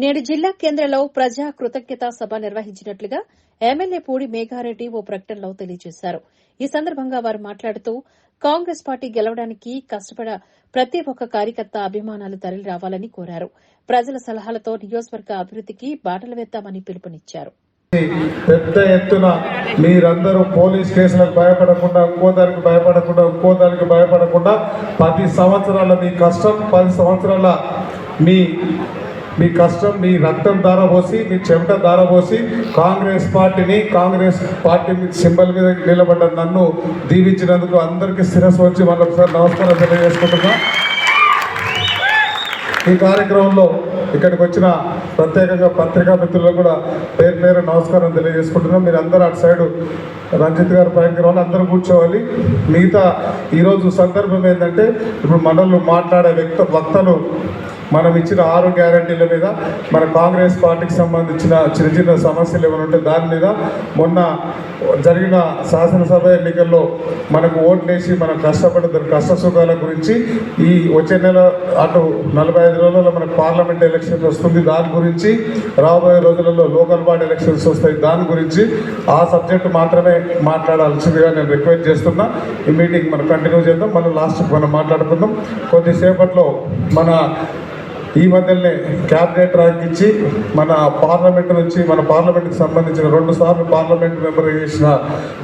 నేడు జిల్లా కేంద్రంలో ప్రజా కృతజ్ఞతా సభ నిర్వహించినట్లుగా ఎమ్మెల్యే పూడి మేఘారెడ్డి ఓ ప్రకటనలో తెలియజేశారు. ఈ సందర్భంగా వారు మాట్లాడుతూ కాంగ్రెస్ పార్టీ గెలవడానికి కష్టపడ ప్రతి ఒక్క కార్యకర్త అభిమానాలు తరలి రావాలని కోరారు. ప్రజల సలహాలతో నియోజకవర్గ అభివృద్దికి బాటలు వేద్దామని పిలుపునిచ్చారు. పెద్ద ఎత్తున మీరందరూ పోలీస్ కేసులకు భయపడకుండా ఇంకో దానికి భయపడకుండా 10 సంవత్సరాల మీ కష్టం 10 సంవత్సరాల మీ కష్టం మీ రక్తం దారబోసి మీ చెమట దారబోసి కాంగ్రెస్ పార్టీ సింబల్ మీద నిలబడ్డ నన్ను దీవించినందుకు అందరికీ శిరస్సు వచ్చి మరొకసారి నమస్కారం తెలియజేసుకుంటున్నా. ఈ కార్యక్రమంలో ఇక్కడికి వచ్చిన ప్రత్యేకంగా పత్రికా మిత్రులకు కూడా పేరు పేరు నమస్కారం తెలియజేసుకుంటున్నాం. మీరు అందరూ అటు సైడు రంజిత్ గారు పైన వాళ్ళు అందరూ కూర్చోవాలి. మిగతా ఈరోజు సందర్భం ఏంటంటే ఇప్పుడు మనల్ని మాట్లాడే వక్తలు మనం ఇచ్చిన 6 గ్యారంటీల మీద మన కాంగ్రెస్ పార్టీకి సంబంధించిన చిన్న సమస్యలు ఏమైనా ఉంటే దాని మీద మొన్న జరిగిన శాసనసభ ఎన్నికల్లో మనకు ఓట్లేసి మనం కష్టపడ్డ కష్ట సుఖాల గురించి ఈ వచ్చే నెల అటు 45 రోజుల్లో మనకు పార్లమెంట్ ఎలక్షన్స్ వస్తుంది, దాని గురించి రాబోయే రోజులలో లోకల్ బాడీ ఎలక్షన్స్ వస్తాయి, దాని గురించి ఆ సబ్జెక్టు మాత్రమే మాట్లాడాల్సిందిగా నేను రిక్వెస్ట్ చేస్తున్నా. ఈ మీటింగ్ మనం కంటిన్యూ చేద్దాం, మనం లాస్ట్కి మనం మాట్లాడుకుందాం. కొద్దిసేపట్లో మన ఈ మధ్యనే క్యాబినెట్ ర్యాంక్ ఇచ్చి మన పార్లమెంట్కి సంబంధించిన 2 సార్లు పార్లమెంట్ మెంబర్ చేసిన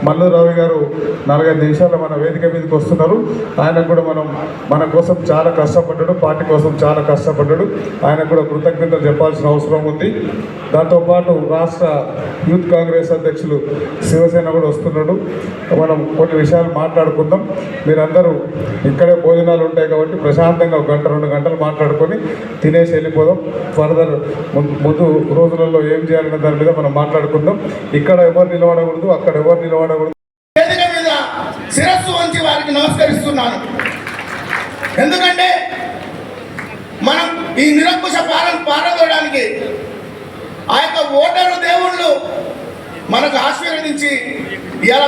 మల్లు రవి గారు 4-5 నిమిషాలు మన వేదిక మీదకి వస్తున్నారు. ఆయన కూడా మన కోసం చాలా కష్టపడ్డాడు, పార్టీ కోసం చాలా కష్టపడ్డాడు. ఆయన కూడా కృతజ్ఞతలు చెప్పాల్సిన అవసరం ఉంది. దాంతోపాటు రాష్ట్ర యూత్ కాంగ్రెస్ అధ్యక్షులు శివసేన కూడా వస్తున్నాడు. మనం కొన్ని విషయాలు మాట్లాడుకుందాం. మీరందరూ ఇక్కడే భోజనాలు ఉంటాయి కాబట్టి ప్రశాంతంగా 1-2 గంటలు మాట్లాడుకొని తినేసి వెళ్ళిపోదాం. ఫర్దర్ ముందు రోజులలో ఏం చేయాలనే దాని మీద మనం మాట్లాడుకుందాం. ఇక్కడ ఎవరు నిలబడకూడదు, అక్కడ ఎవరు నిలబడకూడదు. వేదిక మీద శిరస్సు వంచి వారికి నమస్కరిస్తున్నాను. ఎందుకంటే మనం ఈ నిరంకుశ పారదోయడానికి ఆ యొక్క ఓటరు దేవుళ్ళు మనకు ఆశీర్వదించి ఇలా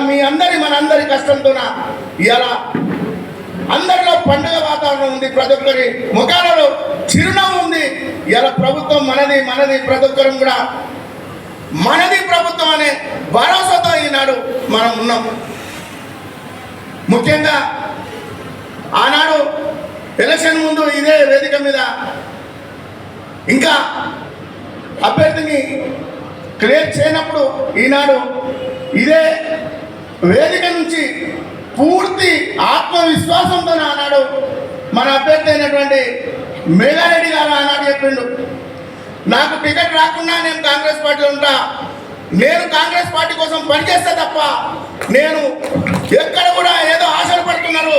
మనందరి కష్టంతోన ఇలా అందరిలో పండుగ వాతావరణం ఉంది, ప్రతి ఒక్కరి ముఖాలలో చిరునవ్వు ఉంది. ఇలా ప్రభుత్వం మనది ప్రతి ఒక్కరు కూడా మనది ప్రభుత్వం అనే భరోసాతో ఈనాడు మనం ఉన్నాం. ముఖ్యంగా ఆనాడు ఎలక్షన్ ముందు ఇదే వేదిక మీద ఇంకా అభ్యర్థిని క్లియర్ చేయనప్పుడు ఈనాడు ఇదే వేదిక నుంచి పూర్తి ఆత్మవిశ్వాసంతో ఆనాడు మన అభ్యర్థి అయినటువంటి మేఘారెడ్డి గారు ఆనాడు చెప్పిండు, నాకు టికెట్ రాకుండా నేను కాంగ్రెస్ పార్టీలో ఉంటా, నేను కాంగ్రెస్ పార్టీ కోసం పనిచేస్తే తప్ప నేను ఎక్కడ కూడా ఏదో ఆశలు పడుతున్నారు,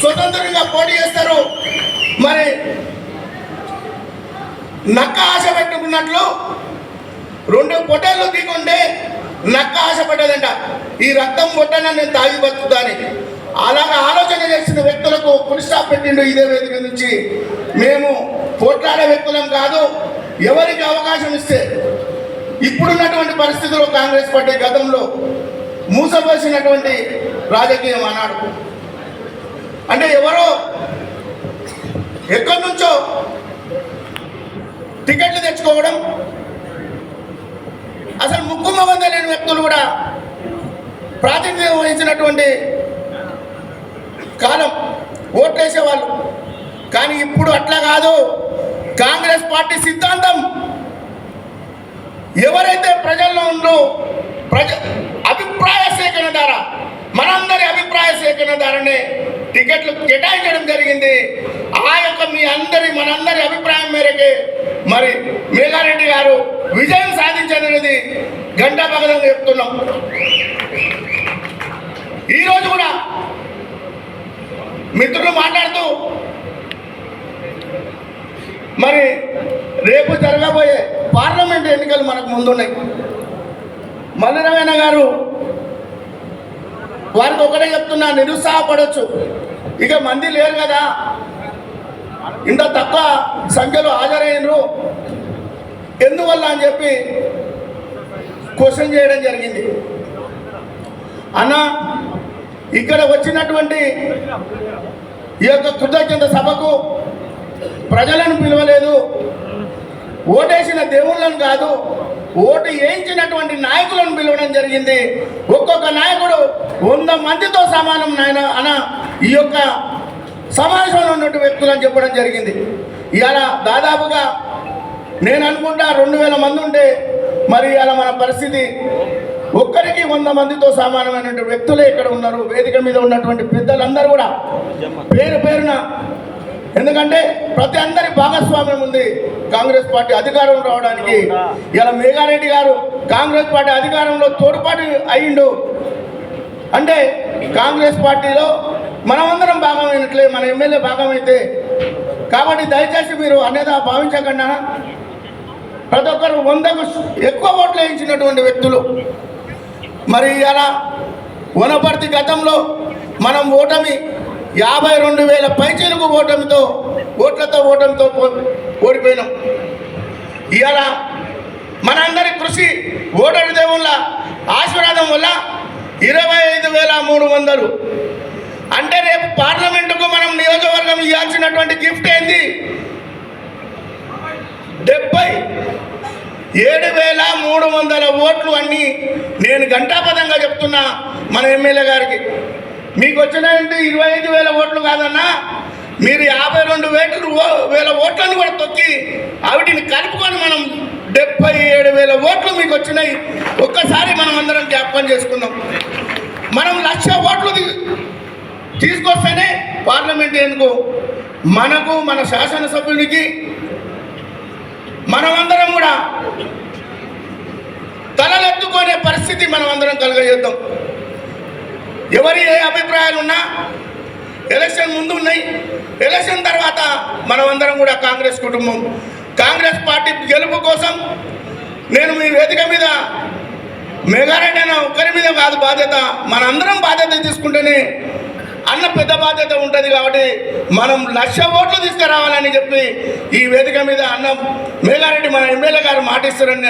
స్వతంత్రంగా పోటీ చేస్తారు, మరి నక్క ఆశ పెట్టుకున్నట్లు 2 పొట్టేళ్ళు దిగుండే నక్క ఆశపడ్డదంట, ఈ రక్తం పొట్టన నేను తాగి బతుకుతాని. అలాగా ఆలోచన చేసిన వ్యక్తులకు ఫుల్ స్టాప్ పెట్టిండు ఇదే వేదిక నుంచి. మేము పోట్లాడే వ్యక్తులం కాదు, ఎవరికి అవకాశం ఇస్తే ఇప్పుడున్నటువంటి పరిస్థితుల్లో కాంగ్రెస్ పార్టీ గతంలో మూసపోసినటువంటి రాజకీయం అన్నాడు. అంటే ఎవరో ఎక్కడి నుంచో టికెట్లు తెచ్చుకోవడం, అసలు ముక్కుమొగంద లేని వ్యక్తులు కూడా ప్రాతినిధ్యం వహించినటువంటి కాలం ఓట్లేసేవాళ్ళు. కానీ ఇప్పుడు అట్లా కాదు. కాంగ్రెస్ పార్టీ సిద్ధాంతం ఎవరైతే ప్రజల్లో ఉందో అభిప్రాయ సేకరణ ద్వారా మనందరి అభిప్రాయ సేకరణ ద్వారానే టికెట్లు కేటాయించడం జరిగింది. ఆ యొక్క మనందరి అభిప్రాయం మేరకే మరి మేఘారెడ్డి గారు విజయం సాధించదనేది ఘంటాపథంగా చెప్తున్నాం. ఈరోజు కూడా మిత్రులు మాట్లాడుతూ మరి రేపు జరగబోయే పార్లమెంట్ ఎన్నికలు మనకు ముందున్నాయి. మల్లిరవీణ గారు వారికి ఒకటే చెప్తున్నా, నిరుత్సాహపడవచ్చు, ఇక మంది లేరు కదా, ఇంత తక్కువ సంఖ్యలో హాజరైనరు ఎందువల్ల అని చెప్పి క్వశ్చన్ చేయడం జరిగింది. అన్న ఇక్కడ వచ్చినటువంటి ఈ యొక్క కృతజ్ఞత సభకు ప్రజలను పిలవలేదు, ఓటేసిన దేవుళ్ళను కాదు, ఓటు వేయించినటువంటి నాయకులను పిలవడం జరిగింది. ఒక్కొక్క నాయకుడు 100 మందితో సమానం నాయన అన్న ఈ యొక్క సమావేశంలో ఉన్నటువంటి వ్యక్తులని చెప్పడం జరిగింది. ఇవాళ దాదాపుగా నేను అనుకుంటా 2000 మంది ఉంటే మరి ఇవాళ మన పరిస్థితి ఒక్కరికి 100 మందితో సమానమైనటువంటి వ్యక్తులే ఇక్కడ ఉన్నారు. వేదిక మీద ఉన్నటువంటి పెద్దలందరూ కూడా పేరు పేరున, ఎందుకంటే ప్రతి అందరి భాగస్వామ్యం ఉంది కాంగ్రెస్ పార్టీ అధికారం రావడానికి. ఇలా మేఘారెడ్డి గారు కాంగ్రెస్ పార్టీ అధికారంలో తోడ్పాటు అయ్యిండు అంటే కాంగ్రెస్ పార్టీలో మనమందరం భాగమైనట్లే, మన ఎమ్మెల్యే భాగమైతే. కాబట్టి దయచేసి మీరు అనేదా భావించకుండా ప్రతి ఒక్కరు 100కు ఎక్కువ ఓట్లు వేయించినటువంటి వ్యక్తులు. మరి ఇలా వనపర్తి గతంలో మనం ఓటమి 52,000 పైచీలకు ఓట్లతో ఓడిపోయినాం. ఇవాళ మనందరి కృషి ఓటరు దేవుళ్ళ ఆశీర్వాదం వల్ల 25,300. అంటే రేపు పార్లమెంటుకు మనం నియోజకవర్గం ఇవ్వాల్సినటువంటి గిఫ్ట్ ఏంది? 77,300 ఓట్లు అని నేను ఘంటాపథంగా చెప్తున్నా మన ఎమ్మెల్యే గారికి. మీకు వచ్చినటువంటి 25,000 ఓట్లు కాదన్నా, మీరు 52,000 ఓట్లను కూడా తొక్కి వాటిని కలుపుకొని మనం 77,000 ఓట్లు మీకు వచ్చినాయి. ఒక్కసారి మనం అందరం జ్ఞాపకం చేసుకుందాం. మనం 1,00,000 ఓట్లు తీసుకొస్తేనే పార్లమెంట్ ఎందుకు మనకు, మన శాసనసభ్యునికి మనమందరం కూడా తలలెత్తుకునే పరిస్థితి మనం అందరం కలుగజేద్దాం. ఎవరి ఏ అభిప్రాయాలు ఉన్నా ఎలక్షన్ ముందు ఉన్నాయి, ఎలక్షన్ తర్వాత మనమందరం కూడా కాంగ్రెస్ కుటుంబం, కాంగ్రెస్ పార్టీ గెలుపు కోసం నేను మీ వేదిక మీద మేఘారెడ్డి అన్న ఒక్కరి మీద కాదు బాధ్యత, మనందరం బాధ్యత తీసుకుంటేనే అన్న పెద్ద బాధ్యత ఉంటుంది. కాబట్టి మనం 1,00,000 ఓట్లు తీసుకురావాలని చెప్పి ఈ వేదిక మీద అన్న మేఘారెడ్డి మన ఎమ్మెల్యే గారు మాటిస్తారని